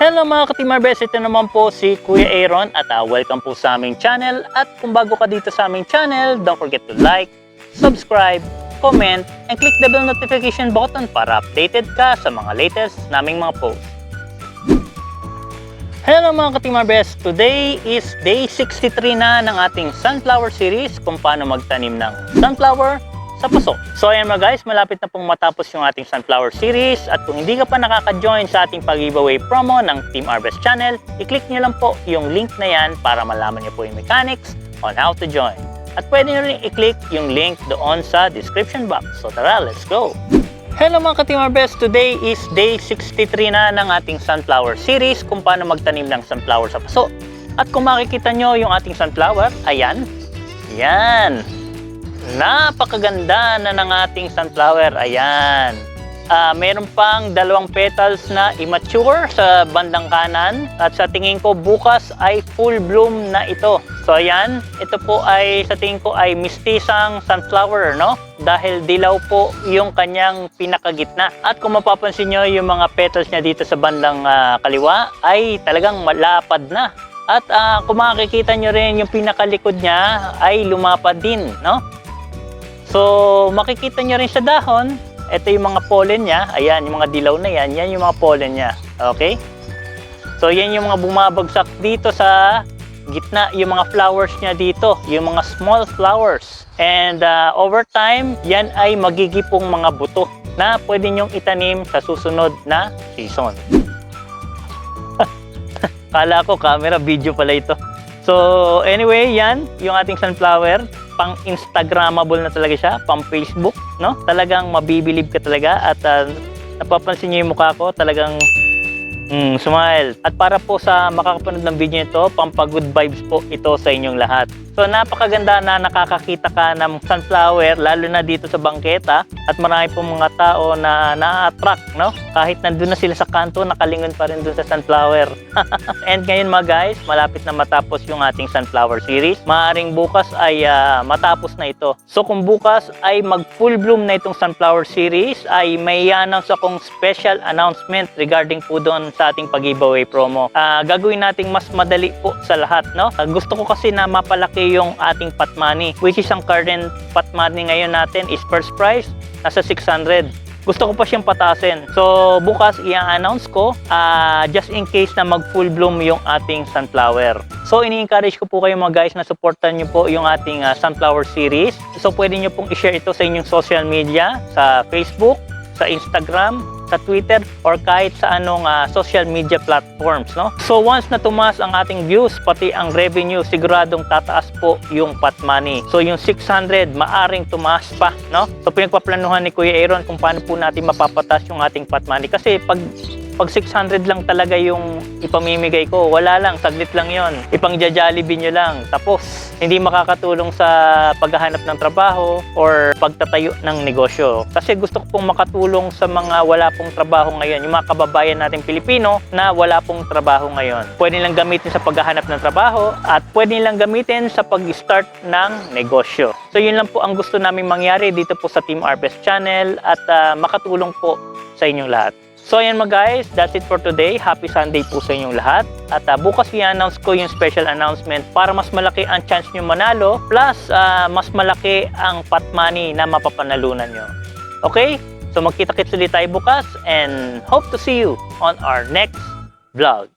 Hello mga ka-Team ito naman po si Kuya Aaron at welcome po sa aming channel. At kung bago ka dito sa aming channel, don't forget to like, subscribe, comment, and click the bell notification button para updated ka sa mga latest naming mga posts. Hello mga ka-Team today is day 63 na ng ating sunflower series kung paano magtanim ng sunflower sa paso. So ayan mga guys, malapit na pong matapos yung ating sunflower series at kung hindi ka pa nakaka-join sa ating pag-giveaway promo ng Team Harvest channel, i-click nyo lang po yung link na yan para malaman nyo po yung mechanics on how to join. At pwede nyo rin i-click yung link doon sa description box. So tara, let's go! Hello mga ka-Team Harvest! Today is day 63 na ng ating sunflower series kung paano magtanim ng sunflower sa paso. At kung makikita nyo yung ating sunflower, ayan, yan. Napakaganda na ng ating sunflower. Ayan. Meron pang dalawang petals na immature sa bandang kanan. At sa tingin ko bukas ay full bloom na ito. So ayan, ito po ay sa tingin ko ay mistisang sunflower, no? Dahil dilaw po yung kanyang pinakagitna. At kung mapapansin nyo yung mga petals niya dito sa bandang kaliwa ay talagang malapad na. At kung makikita nyo rin yung pinakalikod niya ay lumapad din, no? So, makikita nyo rin sa dahon, ito yung mga pollen niya. Ayan, yung mga dilaw na yan, yan yung mga pollen niya. Okay? So, yan yung mga bumabagsak dito sa gitna, yung mga flowers niya dito, yung mga small flowers. And over time, yan ay magigipong mga buto na pwede nyong itanim sa susunod na season. Kala ko camera, video pala ito. So, anyway, yan yung ating sunflower. Pang Instagrammable na talaga siya, pang Facebook, no? Talagang mabibilib ka talaga at napapansin niyo yung mukha ko, talagang smile. At para po sa makakapanood ng video nito, pampa-good vibes po ito sa inyong lahat. So napakaganda na nakakakita ka ng sunflower, lalo na dito sa bangketa, at marami pong mga tao na na-attract, no? Kahit nandun na sila sa kanto, nakalingon pa rin dun sa sunflower. And ngayon mga guys, malapit na matapos yung ating sunflower series. Maaring bukas ay matapos na ito. So kung bukas ay mag full bloom na itong sunflower series, ay may i-announce akong special announcement regarding po doon sa ating pag-giveaway promo. Gagawin nating mas madali po sa lahat, no? Gusto ko kasi na mapalaki yung ating pot money, which is ang current pot money ngayon natin is first prize, nasa 600. Gusto ko pa siyang patasin. So, bukas i-announce ko just in case na mag full bloom yung ating sunflower. So, ini-encourage ko po kayo mga guys na supportan nyo po yung ating sunflower series. So, pwede nyo pong i-share ito sa inyong social media, sa Facebook, sa Instagram, sa Twitter, or kahit sa anong social media platforms, no? So once na tumaas ang ating views, pati ang revenue, siguradong tataas po yung pot money. So yung 600, maaring tumaas pa, no? So pinagpaplanuhan ni Kuya Aaron kung paano po natin mapapataas yung ating pot money. Kasi pag 600 lang talaga yung ipamimigay ko, wala lang, saglit lang yon. Ipang-Jollibee nyo lang. Tapos, hindi makakatulong sa paghahanap ng trabaho or pagtatayo ng negosyo. Kasi gusto ko pong makatulong sa mga wala pong trabaho ngayon. Yung mga kababayan natin Pilipino na wala pong trabaho ngayon. Pwede nilang gamitin sa paghahanap ng trabaho at pwede nilang gamitin sa pag-start ng negosyo. So, yun lang po ang gusto namin mangyari dito po sa Team Harvest Channel at makatulong po sa inyong lahat. So ayan mga guys, that's it for today. Happy Sunday po sa inyong lahat. At bukas i-announce ko yung special announcement para mas malaki ang chance nyo manalo. Plus, mas malaki ang pot money na mapapanalunan nyo. Okay? So magkita-kits ulit tayo bukas and hope to see you on our next vlog.